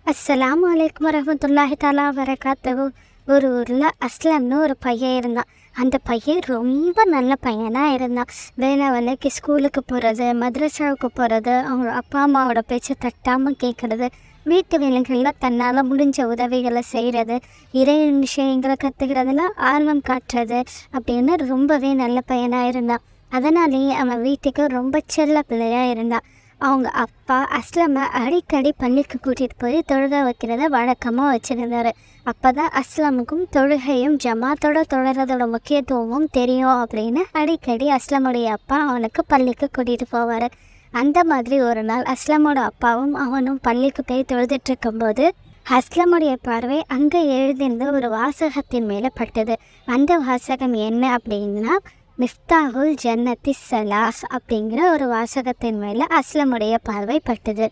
அஸ்ஸலாமு அலைக்கும் வரஹ்மத்துல்லாஹி தஆலா வரகாத்துஹு. ஒரு ஊரில் அஸ்லம்னு ஒரு பையன் இருந்தான். அந்த பையன் ரொம்ப நல்ல பையனாக இருந்தான். வேலைக்கு ஸ்கூலுக்கு போகிறது, மദ്രஸாவுக்கு போகிறது, அவங்க அப்பா அம்மாவோட பேச்சை தட்டாமல் கேட்குறது, வீட்டு வேலைகளில் தன்னால் முடிஞ்ச உதவிகளை செய்கிறது, இறை விஷயங்களை கற்றுக்கிறதுல ஆர்வம் காட்டுறது அப்படின்னு ரொம்பவே நல்ல பையனாக இருந்தான். அதனாலேயே அவன் வீட்டுக்கு ரொம்ப செல்ல பிள்ளையாக இருந்தான். அவங்க அப்பா அஸ்லமை அடிக்கடி பள்ளிக்கு கூட்டிகிட்டு போய் தொழுக வைக்கிறத வழக்கமாக வச்சுருந்தார். அப்போ தான் அஸ்லமுக்கும் தொழுகையும் ஜமாத்தோட தொழுறதோட முக்கியத்துவமும் தெரியும் அப்படின்னு அடிக்கடி அஸ்லமுடைய அப்பா அவனுக்கு பள்ளிக்கு கூட்டிகிட்டு போவார். அந்த மாதிரி ஒரு நாள் அஸ்லமோட அப்பாவும் அவனும் பள்ளிக்கு போய் தொழுதுட்டு இருக்கும்போது அஸ்லமுடைய பார்வை அங்கே எழுதியிருந்த ஒரு வாசகத்தின் மேலே பட்டது. அந்த வாசகம் என்ன அப்படின்னா, மிஃப்தாஹுல் ஜன்னத்தி ஸலாஸ் அப்படிங்கிற ஒரு வாசகத்தின் மேலே அஸ்லமுடைய பார்வை பட்டது.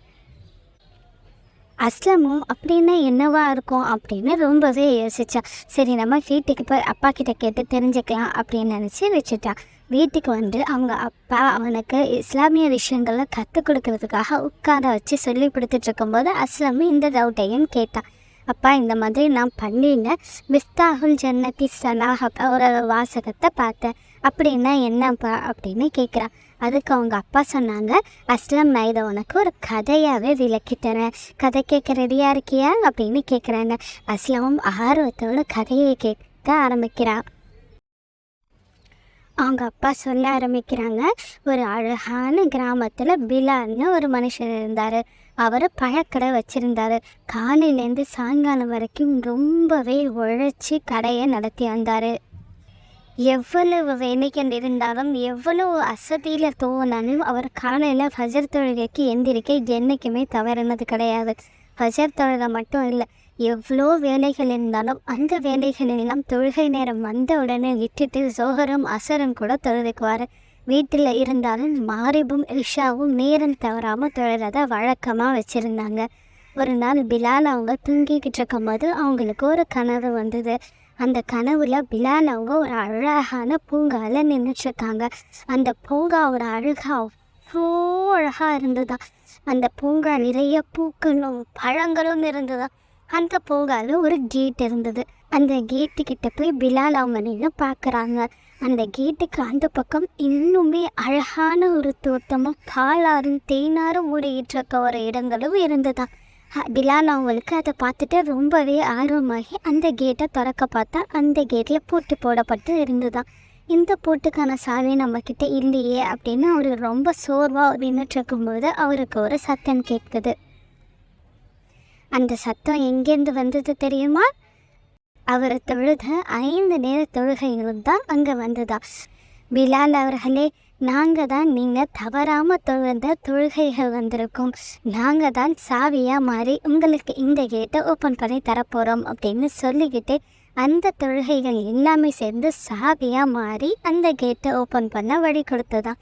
அஸ்லமும் அப்படின்னா என்னவா இருக்கும் அப்படின்னு ரொம்பவே யோசித்தான். சரி, நம்ம வீட்டுக்கு போய் அப்பா கிட்ட கேட்டு தெரிஞ்சுக்கலாம் அப்படின்னு நினச்சி வச்சுட்டான். வீட்டுக்கு வந்து அவங்க அப்பா அவனுக்கு இஸ்லாமிய விஷயங்களை கற்றுக் கொடுக்கறதுக்காக உட்கார வச்சு சொல்லி கொடுத்துட்டு இருக்கும்போது அஸ்லம் இந்த டவுட்டையும் கேட்டான். அப்பா, இந்த மாதிரி நான் பள்ளியில் மிஃப்தாஹுல் ஜன்னத்தி ஸலாஹ் ஒரு வாசகத்தை பார்த்தேன், அப்படின்னா என்னப்பா அப்படின்னு கேட்குறான். அதுக்கு அவங்க அப்பா சொன்னாங்க, அஸ்லம், நான் இதை உனக்கு ஒரு கதையாகவே விளக்கித்தரேன், கதை கேட்க ரெடியாக இருக்கியா அப்படின்னு கேட்குறாங்க. அஸ்லமும் ஆர்வத்தோடு கதையை கேட்க ஆரம்பிக்கிறான். அவங்க அப்பா சொல்ல ஆரம்பிக்கிறாங்க. ஒரு அழகான கிராமத்தில் பிலால்னு ஒரு மனுஷன் இருந்தார். அவர் பழக்கடை வச்சுருந்தார். காலையிலேருந்து சாயங்காலம் வரைக்கும் ரொம்பவே உழைச்சி கடையை நடத்தி வந்தார். எவ்வளவு வேலைகள் இருந்தாலும் எவ்வளவு அசதியில் தோணாலும் அவர் காலையில் ஃபஜர் தொழுகைக்கு எந்திரிக்க என்றைக்குமே தவறினது கிடையாது. ஃபஜர் தொழுகை மட்டும் இல்லை, எவ்வளோ வேலைகள் இருந்தாலும் அந்த வேலைகளெல்லாம் தொழுகை நேரம் வந்த உடனே விட்டுட்டு ஜோஹரும் அசரும் கூட தொழுதுக்குவார். வீட்டில் இருந்தாலும் மாரிபும் இஷாவும் நேரம் தவறாமல் தொழுறத வழக்கமாக வச்சுருந்தாங்க. ஒரு நாள் பிலால் அவங்க தூங்கிக்கிட்டு இருக்கும்போது அவங்களுக்கு ஒரு கனவு வந்தது. அந்த கனவுல பிலால் அவங்க ஒரு அழகான பூங்காவில் நின்றுட்டுருக்காங்க. அந்த பூங்காவோட அழகா அவ்வளோ அழகாக இருந்ததா. அந்த பூங்கா நிறைய பூக்களும் பழங்களும் இருந்ததா. அந்த பூங்காவில் ஒரு கேட் இருந்தது. அந்த கேட்டுக்கிட்ட போய் பிலால் அவங்க நின்று பார்க்குறாங்க. அந்த கேட்டுக்கு அந்த பக்கம் இன்னுமே அழகான ஒரு தோட்டமும் பாலாரும் தேனாரும் ஓடிக்கிட்டு இருக்க ஒரு இடங்களும் இருந்ததா. பிலால் அவங்களுக்கு அதை பார்த்துட்டு ரொம்பவே ஆர்வமாகி அந்த கேட்டை திறக்க பார்த்தா அந்த கேட்டில் பூட்டு போடப்பட்டு இருந்ததுதான். இந்த பூட்டுக்கான சாவி நம்மக்கிட்ட இல்லையே அப்படின்னு அவர் ரொம்ப சோர்வாக நின்றுட்டு இருக்கும்போது அவருக்கு ஒரு சத்தம் கேட்குது. அந்த சத்தம் எங்கேருந்து வந்தது தெரியுமா? அவர் தொழுத 5 நேர தொழுகைகளும் தான் அங்கே வந்ததா. பிலால் அவர்களே, நாங்கள் தான் நீங்கள் தவறாமல் தொழுந்த தொழுகைகள் வந்திருக்கோம், நாங்கள் தான் சாவியாக மாறி உங்களுக்கு இந்த கேட்டை ஓப்பன் பண்ணி தரப்போகிறோம் அப்படின்னு சொல்லிக்கிட்டு அந்த தொழுகைகள் எல்லாமே சேர்ந்து சாவியாக மாறி அந்த கேட்டை ஓப்பன் பண்ண வழி கொடுத்ததான்.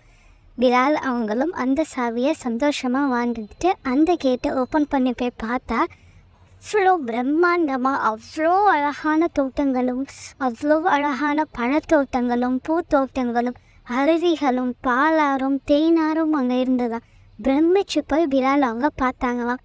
பிலால் அவங்களும் அந்த சாவியை சந்தோஷமாக வாங்கிட்டு அந்த கேட்டை ஓப்பன் பண்ணி போய் பார்த்தா அவ்வளோ பிரம்மாண்டமாக அவ்வளோ அழகான தோட்டங்களும் அவ்வளோ அழகான பழத்தோட்டங்களும் பூத்தோட்டங்களும் அருவிகளும் பாலாரும் தேனாரும் அங்கே இருந்ததா. பிரமிச்சு போய் பிலால் அவங்க பார்த்தாங்களாம்.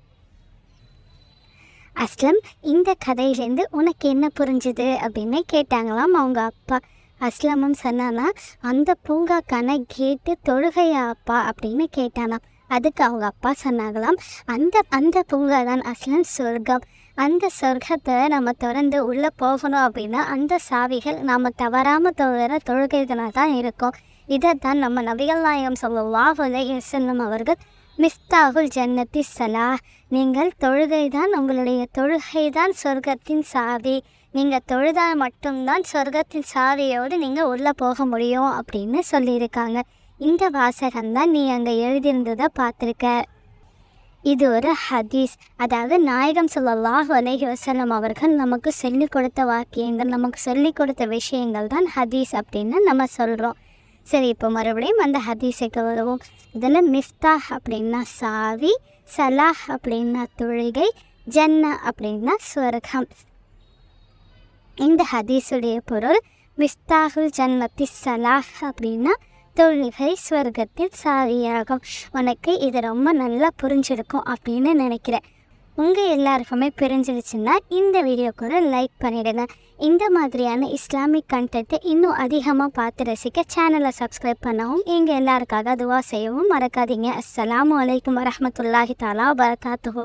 அஸ்லம், இந்த கதையிலேருந்து உனக்கு என்ன புரிஞ்சுது அப்படின்னு கேட்டாங்களாம் அவங்க அப்பா. அஸ்லமும் சொன்னானா, அந்த பூங்காக்கான கேட்டு தொழுகையா அப்பா அப்படின்னு கேட்டானாம். அதுக்கு அவங்க அப்பா சொன்னாங்களாம், அந்த பூங்கா தான் அஸ்லம் சொர்க்கம். அந்த சொர்க்கத்தை நம்ம திறந்து உள்ளே போகணும் அப்படின்னா அந்த சாவிகள் நம்ம தவறாமல் தொழுகிற தொழுகைகளாக தான் இருக்கும். இதைத்தான் நம்ம நபிகள் நாயகம் ஸல்லல்லாஹு அலைஹி வஸல்லம் அவர்கள் மிஃப்தாஹுல் ஜன்னத்தி ஸலாஹ், நீங்கள் தொழுகை தான், உங்களுடைய தொழுகை தான் சொர்க்கத்தின் சாவி, நீங்கள் தொழுதால் மட்டும்தான் சொர்க்கத்தின் சாவியோடு நீங்கள் உள்ளே போக முடியும் அப்படின்னு சொல்லியிருக்காங்க. இந்த வாசகம்தான் நீ அங்கே எழுதியிருந்ததை பார்த்துருக்க. இது ஒரு ஹதீஸ், அதாவது நாயகம் ஸல்லல்லாஹு அலைஹி வஸல்லம் அவர்கள் நமக்கு சொல்லிக் கொடுத்த வாக்கியங்கள், நமக்கு சொல்லிக் கொடுத்த விஷயங்கள் தான் ஹதீஸ் அப்படின்னு நம்ம சொல்கிறோம். சரி, இப்போ மறுபடியும் அந்த ஹதீஸுக்கு வருவோம். இதில் மிஃப்தாஹ் அப்படின்னா சாவி, ஸலாஹ் அப்படின்னா தொழுகை, ஜன்னா அப்படின்னா ஸ்வர்க்கம். இந்த ஹதீஸுடைய பொருள் மிஃப்தாஹுல் ஜன்னத்தி ஸலாஹ் அப்படின்னா தொழுகை ஸ்வர்க்கத்தில் சாவியாகும். உனக்கு இது ரொம்ப நல்லா புரிஞ்சிருக்கும் அப்படின்னு நினைக்கிறேன். உங்கள் எல்லாருக்குமே பிரிஞ்சிருச்சுன்னா இந்த வீடியோக்கு ஒரு லைக் பண்ணிவிடுங்க. இந்த மாதிரியான இஸ்லாமிக் கண்டென்ட்டை இன்னும் அதிகமாக பார்த்து ரசிக்க சேனலை சப்ஸ்கிரைப் பண்ணவும் எங்கள் எல்லாருக்காக துவா செய்யவும் மறக்காதீங்க. அஸ்ஸலாமு அலைக்கும் வரஹ்மத்துல்லாஹி தஆலா வபரகாத்துஹு.